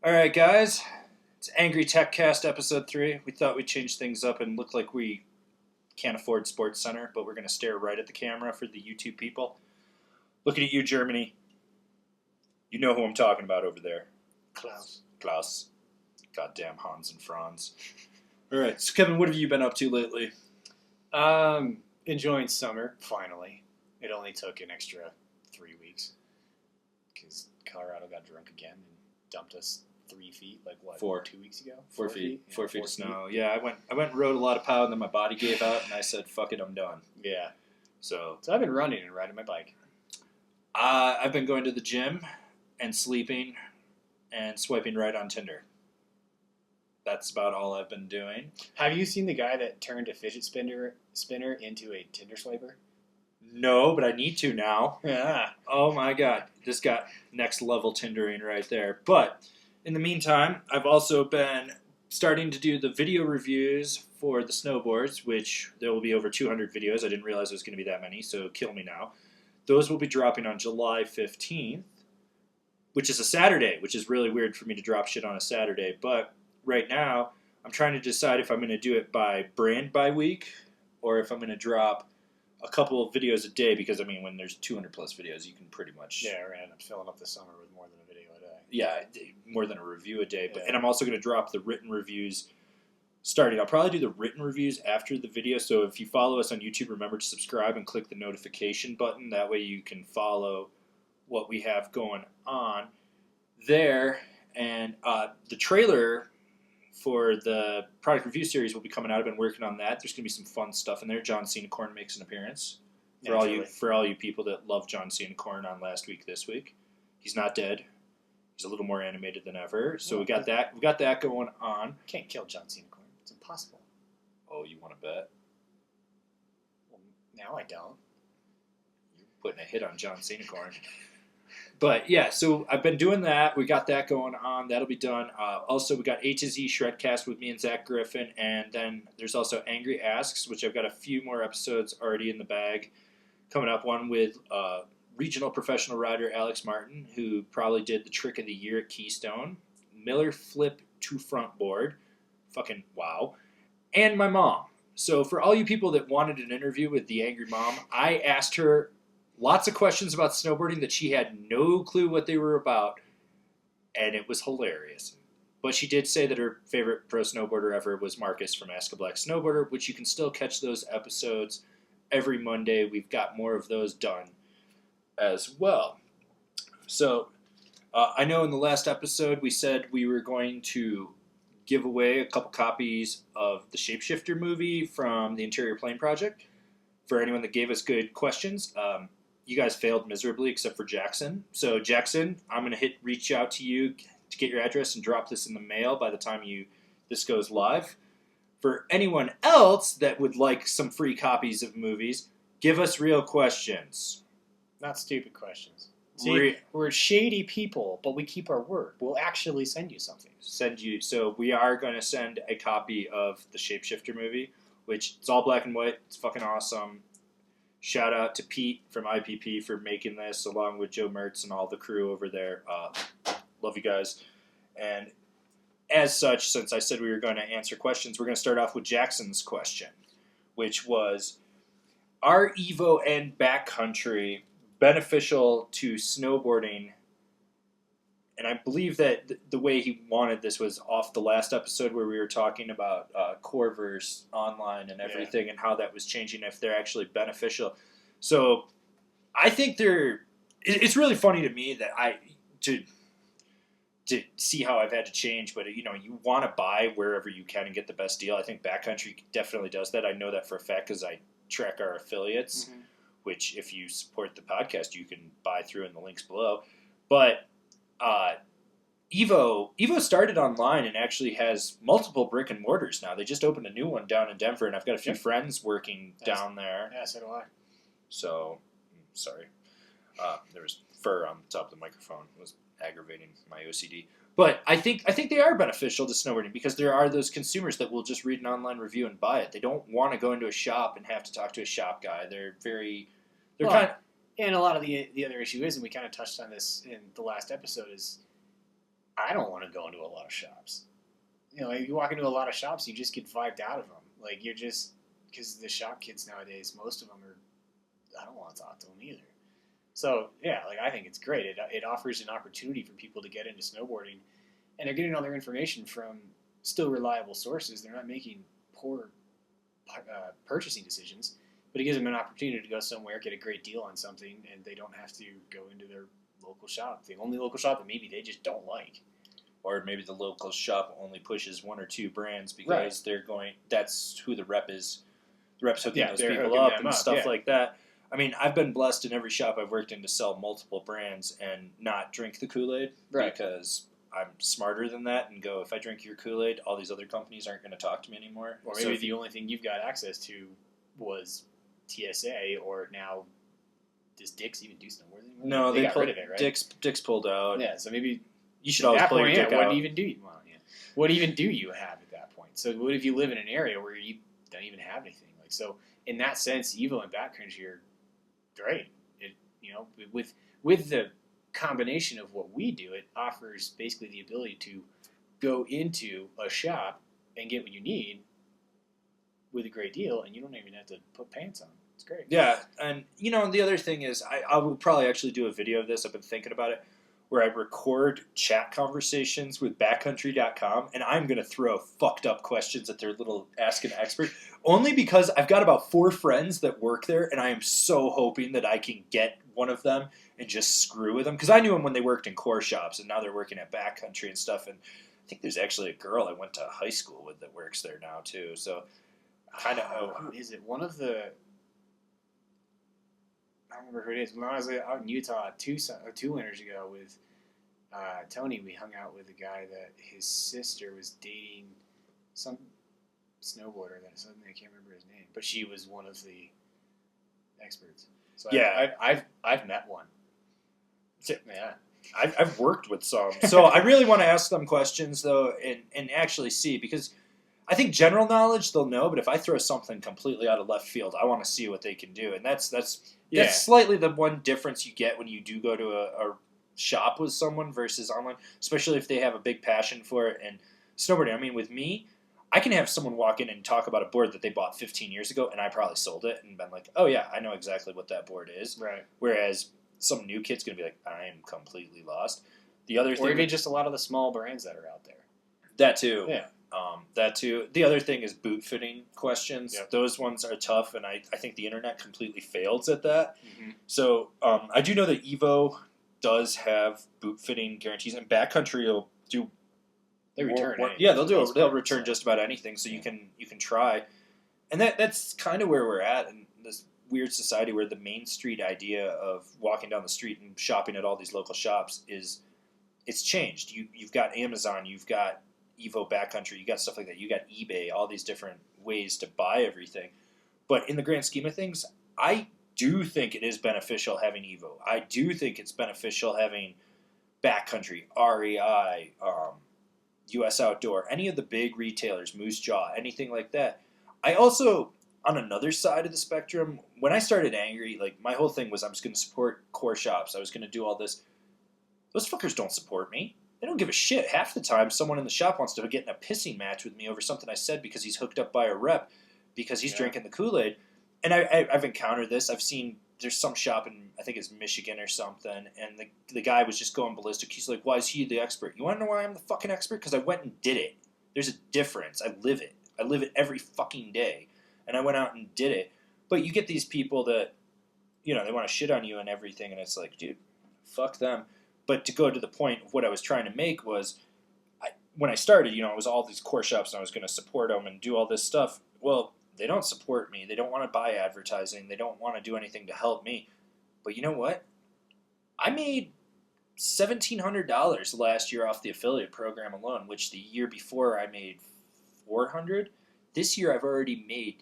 All right, guys. It's Angry Tech Cast episode 3. We thought we'd change things up and look like we can't afford Sports Center, but we're going to stare right at the camera for the YouTube people. Looking at you, Germany. You know who I'm talking about over there. Klaus. Goddamn Hans and Franz. All right, so Kevin, what have you been up to lately? Enjoying summer, finally. It only took an extra 3 weeks because Colorado got drunk again and dumped us 3 feet, 2 weeks ago? 4 feet. Yeah, 4 feet of snow. Yeah, I went and rode a lot of pow, and then my body gave out, and I said, fuck it, I'm done. Yeah. So I've been running and riding my bike. I've been going to the gym and sleeping and swiping right on Tinder. That's about all I've been doing. Have you seen the guy that turned a fidget spinner into a Tinder swiper? No, but I need to now. Yeah. Oh my god, this got next level Tindering right there. But in the meantime, I've also been starting to do the video reviews for the snowboards, which there will be over 200 videos. I didn't realize it was going to be that many, so kill me now. Those will be dropping on July 15th, which is a Saturday, which is really weird for me to drop shit on a Saturday. But right now, I'm trying to decide if I'm going to do it by brand by week or if I'm going to drop a couple of videos a day, because, I mean, when there's 200 plus videos, you can pretty much... Yeah, we're going to end up filling up the summer with more than a video a day. Yeah, more than a review a day. But, Yeah. And I'm also going to drop the written reviews starting. I'll probably do the written reviews after the video, so if you follow us on YouTube, remember to subscribe and click the notification button. That way you can follow what we have going on there. And the trailer for the product review series will be coming out. I've been working on that. There's going to be some fun stuff in there. John Cena Corn makes an appearance. For all you people that love John Cena Corn on last week, this week. He's not dead. He's a little more animated than ever. So we got that. We got that going on. Can't kill John Cena Corn. It's impossible. Oh, you want to bet? Well, now I don't. You're putting a hit on John Cena Corn. But yeah, so I've been doing that. We got that going on. That'll be done. Also, we got A to Z Shredcast with me and Zach Griffin. And then there's also Angry Asks, which I've got a few more episodes already in the bag. Coming up, one with regional professional rider Alex Martin, who probably did the trick of the year at Keystone. Miller Flip to front board. Fucking wow. And my mom. So for all you people that wanted an interview with the Angry Mom, I asked her lots of questions about snowboarding that she had no clue what they were about, and it was hilarious. But she did say that her favorite pro snowboarder ever was Marcus from Ask a Black Snowboarder, which you can still catch those episodes every Monday. We've got more of those done as well. So I know in the last episode we said we were going to give away a couple copies of the Shapeshifter movie from the Interior Plane Project for anyone that gave us good questions. You guys failed miserably except for Jackson. So Jackson, I'm going to reach out to you to get your address and drop this in the mail by the time this goes live. For anyone else that would like some free copies of movies, give us real questions. Not stupid questions. See, we're shady people, but we keep our word. We'll actually send you something. So we are going to send a copy of the Shapeshifter movie, which it's all black and white. It's fucking awesome. Shout out to Pete from IPP for making this, along with Joe Mertz and all the crew over there. Love you guys. And as such, since I said we were going to answer questions, we're going to start off with Jackson's question, which was, are Evo and Backcountry beneficial to snowboarding? And I believe that the way he wanted this was off the last episode where we were talking about core versus online and everything and how that was changing, if they're actually beneficial. So I think it's really funny to me that to see how I've had to change, but you want to buy wherever you can and get the best deal. I think Backcountry definitely does that. I know that for a fact because I track our affiliates, which if you support the podcast, you can buy through in the links below. But Evo started online and actually has multiple brick and mortars now. They just opened a new one down in Denver, and I've got a few friends working down there. Yeah, so do I. So, sorry. There was fur on the top of the microphone. It was aggravating my OCD. But I think they are beneficial to snowboarding because there are those consumers that will just read an online review and buy it. They don't want to go into a shop and have to talk to a shop guy. And a lot of the other issue is, and we kind of touched on this in the last episode, is I don't want to go into a lot of shops. You know, if you walk into a lot of shops, you just get vibed out of them. Like, you're just, because the shop kids nowadays, most of them are, I don't want to talk to them either. So, yeah, like, I think it's great. It offers an opportunity for people to get into snowboarding, and they're getting all their information from still reliable sources. They're not making poor purchasing decisions, but it gives them an opportunity to go somewhere, get a great deal on something, and they don't have to go into their local shop, the only local shop that maybe they just don't like. Or maybe the local shop only pushes one or two brands because they're going. That's who the rep is. The rep's hooking those people up and stuff like that. I mean, I've been blessed in every shop I've worked in to sell multiple brands and not drink the Kool-Aid because I'm smarter than that and go, if I drink your Kool-Aid, all these other companies aren't going to talk to me anymore. Or maybe the only thing you've got access to was TSA, or now does Dick's even do snowboard anymore? No, they got rid of it, right? Dick's pulled out. Yeah, so maybe you should always pull your dick out. What even do you have at that point? So what if you live in an area where you don't even have anything? Like, so in that sense, Evo and Backcountry are great. It, you know, with the combination of what we do, it offers basically the ability to go into a shop and get what you need with a great deal, and you don't even have to put pants on. It's great. Yeah, and you know, the other thing is, I will probably actually do a video of this. I've been thinking about it, where I record chat conversations with backcountry.com, and I'm going to throw fucked up questions at their little Ask an Expert, only because I've got about 4 friends that work there, and I am so hoping that I can get one of them and just screw with them, because I knew them when they worked in core shops, and now they're working at Backcountry and stuff, and I think there's actually a girl I went to high school with that works there now, too, so kind of... Who is it? One of the... I don't remember who it is. When I was out in Utah 2 winters ago with Tony, we hung out with a guy that his sister was dating some snowboarder that suddenly I can't remember his name, but she was one of the experts. So yeah, I've met one. Yeah, I've worked with some, so I really want to ask them questions though, and actually see, because I think general knowledge they'll know, but if I throw something completely out of left field, I want to see what they can do, and that's slightly the one difference you get when you do go to a shop with someone versus online, especially if they have a big passion for it. And snowboarding, I mean, with me, I can have someone walk in and talk about a board that they bought 15 years ago, and I probably sold it and been like, oh yeah, I know exactly what that board is. Right. Whereas some new kid's going to be like, I am completely lost. The other thing, or even just a lot of the small brands that are out there. That too. Yeah. That too. The other thing is boot fitting questions. Yep. Those ones are tough, and I think the internet completely fails at that. Mm-hmm. So I do know that Evo does have boot fitting guarantees, and Backcountry will do. They return. They'll return just about anything. So you can try, and that's kind of where we're at in this weird society where the Main Street idea of walking down the street and shopping at all these local shops it's changed. You've got Amazon, you've got Evo Backcountry, you got stuff like that. You got eBay, all these different ways to buy everything. But in the grand scheme of things, I do think it is beneficial having Evo. I do think it's beneficial having Backcountry, REI, US Outdoor, any of the big retailers, Moose Jaw, anything like that. I also, on another side of the spectrum, when I started Angry, like my whole thing was I'm just going to support core shops. I was going to do all this. Those fuckers don't support me. They don't give a shit. Half the time, someone in the shop wants to get in a pissing match with me over something I said because he's hooked up by a rep because he's drinking the Kool-Aid. And I've encountered this. I've seen there's some shop in, I think it's Michigan or something, and the guy was just going ballistic. He's like, why is he the expert? You want to know why I'm the fucking expert? Because I went and did it. There's a difference. I live it. I live it every fucking day. And I went out and did it. But you get these people that, you know, they want to shit on you and everything, and it's like, dude, fuck them. But to go to the point of what I was trying to make was, when I started, you know, it was all these core shops and I was going to support them and do all this stuff. Well, they don't support me. They don't want to buy advertising. They don't want to do anything to help me. But you know what? I made $1,700 last year off the affiliate program alone, which the year before I made $400. This year I've already made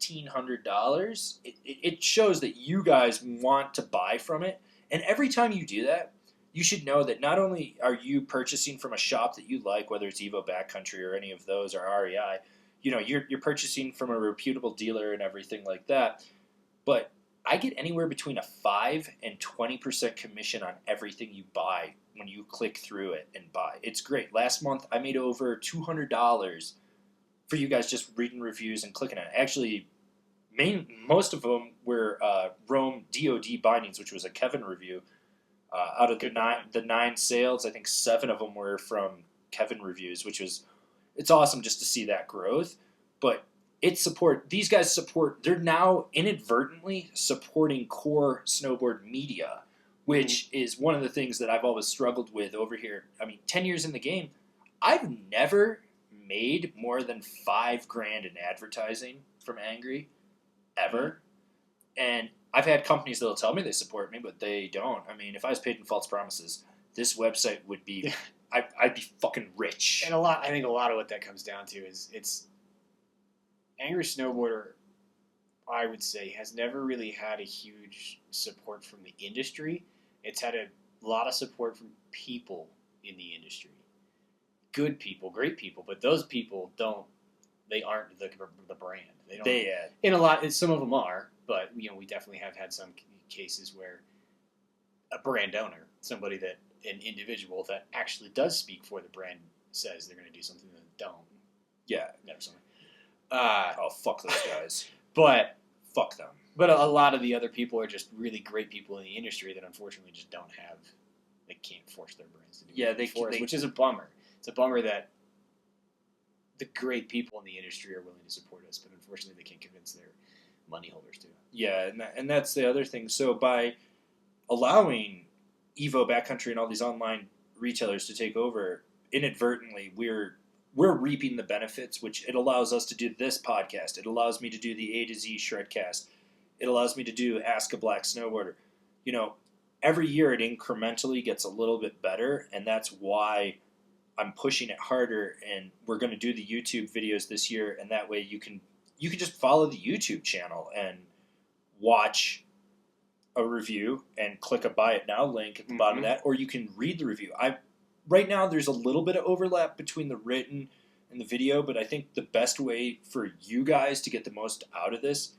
$1,800. It shows that you guys want to buy from it. And every time you do that, you should know that not only are you purchasing from a shop that you like, whether it's Evo Backcountry or any of those or REI, you know, you're purchasing from a reputable dealer and everything like that. But I get anywhere between a 5 and 20% commission on everything you buy when you click through it and buy. It's great. Last month I made over $200 for you guys just reading reviews and clicking on it. Actually, most of them were Rome DOD bindings, which was a Kevin review. Out of the nine sales, I think 7 of them were from Kevin reviews, which was, it's awesome just to see that growth. But these guys support, they're now inadvertently supporting core snowboard media, which is one of the things that I've always struggled with over here. I mean, 10 years in the game, I've never made more than $5,000 in advertising from Angry, ever. And I've had companies that'll tell me they support me, but they don't. I mean, if I was paid in false promises, this website would be, I'd be fucking rich. And I think a lot of what that comes down to is it's Angry Snowboarder, I would say, has never really had a huge support from the industry. It's had a lot of support from people in the industry. Good people, great people, but those people they aren't the brand. They don't. In a lot, some of them are, but we definitely have had some cases where a brand owner, an individual that actually does speak for the brand, says they're going to do something that they don't. Yeah, never something. Fuck those guys. But fuck them. But a lot of the other people are just really great people in the industry that unfortunately just they can't force their brands to do it, which is a bummer. It's a bummer that the great people in the industry are willing to support us, but unfortunately they can't convince their money holders to. Yeah, and that's the other thing. So by allowing Evo, Backcountry, and all these online retailers to take over, inadvertently we're reaping the benefits, which it allows us to do this podcast. It allows me to do the A to Z Shredcast. It allows me to do Ask a Black Snowboarder. Every year it incrementally gets a little bit better, and that's why I'm pushing it harder. And we're going to do the YouTube videos this year, and that way you can just follow the YouTube channel and watch a review and click a buy it now link at the bottom of that, or you can read the review. Right now there's a little bit of overlap between the written and the video, but I think the best way for you guys to get the most out of this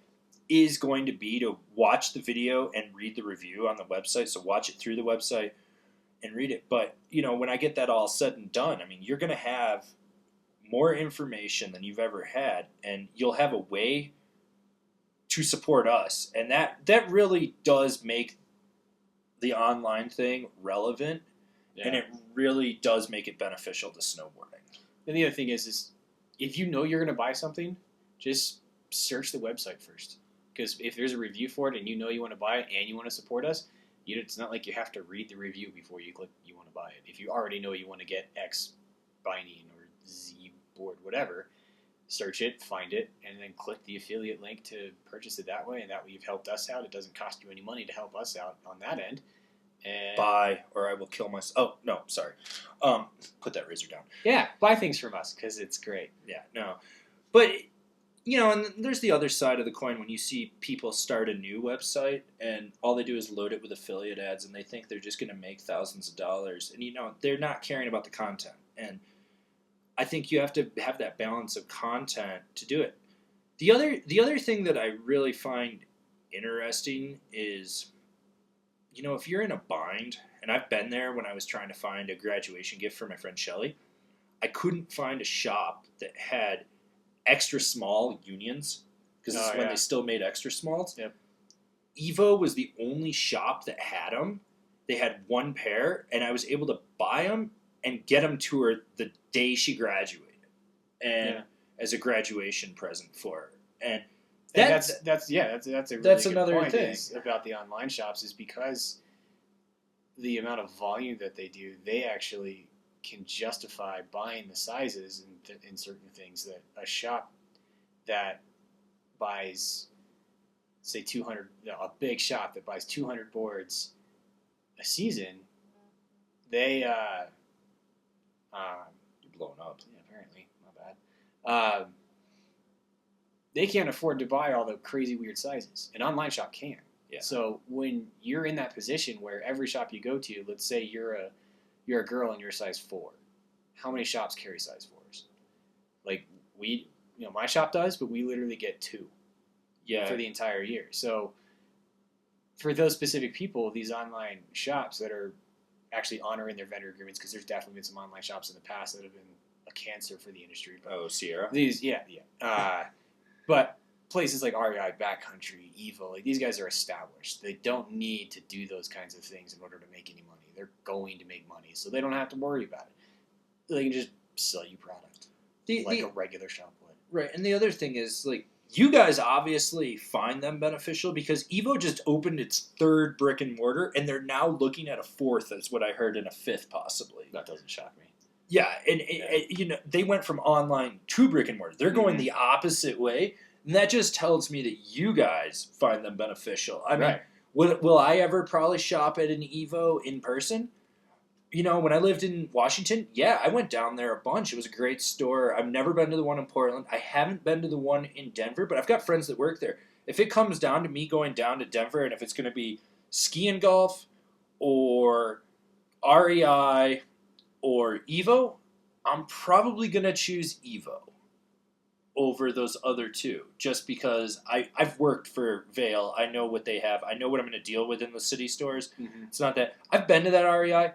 is going to be to watch the video and read the review on the website. So watch it through the website and read it. But, when I get that all said and done, I mean, you're going to have more information than you've ever had, and you'll have a way to support us. And that really does make the online thing relevant, and it really does make it beneficial to snowboarding. And the other thing is if you're going to buy something, just search the website first. Because if there's a review for it and you want to buy it and you want to support us, it's not like you have to read the review before you click you want to buy it. If you already know you want to get X binding or Z board, whatever, search it, find it, and then click the affiliate link to purchase it that way. And that way you've helped us out. It doesn't cost you any money to help us out on that end. And buy, or I will kill myself. Oh, no, sorry. Put that razor down. Yeah, buy things from us because it's great. Yeah, no. But, and there's the other side of the coin when you see people start a new website and all they do is load it with affiliate ads and they think they're just going to make thousands of dollars. And, they're not caring about the content. And I think you have to have that balance of content to do it. The other thing that I really find interesting is, if you're in a bind, and I've been there when I was trying to find a graduation gift for my friend Shelly, I couldn't find a shop that had extra small unions, because this is when they still made extra smalls. Yep. Evo was the only shop that had them. They had one pair, and I was able to buy them and get them to her the day she graduated, and as a graduation present for her. And that's a really good another point thing about the online shops, is because the amount of volume that they do, they actually can justify buying the sizes in certain things that a shop that buys, say 200, a big shop that buys 200 boards a season, they you're blowing up. Yeah, apparently, not bad. They can't afford to buy all the crazy weird sizes. An online shop can. Yeah. So when you're in that position where every shop you go to, let's say you're a girl and you're size 4, how many shops carry size 4s? Like my shop does, but we literally get 2. Yeah. For the entire year. So for those specific people, these online shops that are actually honoring their vendor agreements, because there's definitely been some online shops in the past that have been a cancer for the industry. But Oh, Sierra. these, yeah. But places like REI, Backcountry, Evo, like these guys are established. They don't need to do those kinds of things in order to make any money. They're going to make money, so they don't have to worry about it. They can just sell you product like a regular shop would. Right, and the other thing is, like, you guys obviously find them beneficial because Evo just opened its 3rd brick and mortar, and they're now looking at a 4th, is what I heard, and a 5th possibly. That doesn't shock me. Yeah, and you know, they went from online to brick and mortar. They're going the opposite way, and that just tells me that you guys find them beneficial. I mean, will I ever probably shop at an Evo in person? You know, when I lived in Washington, yeah, I went down there a bunch. It was a great store. I've never been to the one in Portland. I haven't been to the one in Denver, but I've got friends that work there. If it comes down to me going down to Denver, and if it's going to be ski and golf or REI or Evo, I'm probably going to choose Evo over those other two, just because I've worked for Vail. I know what they have. I know what I'm going to deal with in the city stores. Mm-hmm. It's not that. I've been to that REI.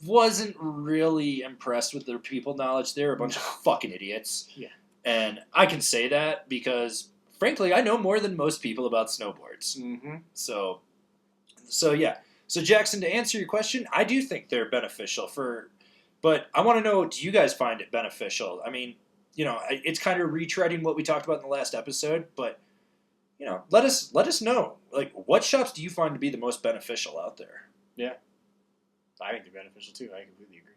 Wasn't really impressed with their people knowledge. They're a bunch of fucking idiots. Yeah. And I can say that because, frankly, I know more than most people about snowboards. Mm-hmm. So yeah. So, Jackson, to answer your question, I do think they're beneficial but I want to know, do you guys find it beneficial? I mean, you know, it's kind of retreading what we talked about in the last episode, but, you know, let us know. Like, what shops do you find to be the most beneficial out there? Yeah. I think they're beneficial too. I completely agree.